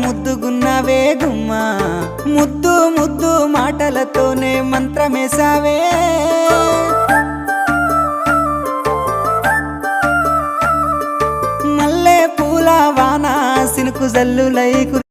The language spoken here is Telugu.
ముద్దుగున్నావే గుమ్మా ముద్దు ముద్దు మాటలతోనే మంత్రమేసావే మల్లె పూల వాన సినుకు జల్లులై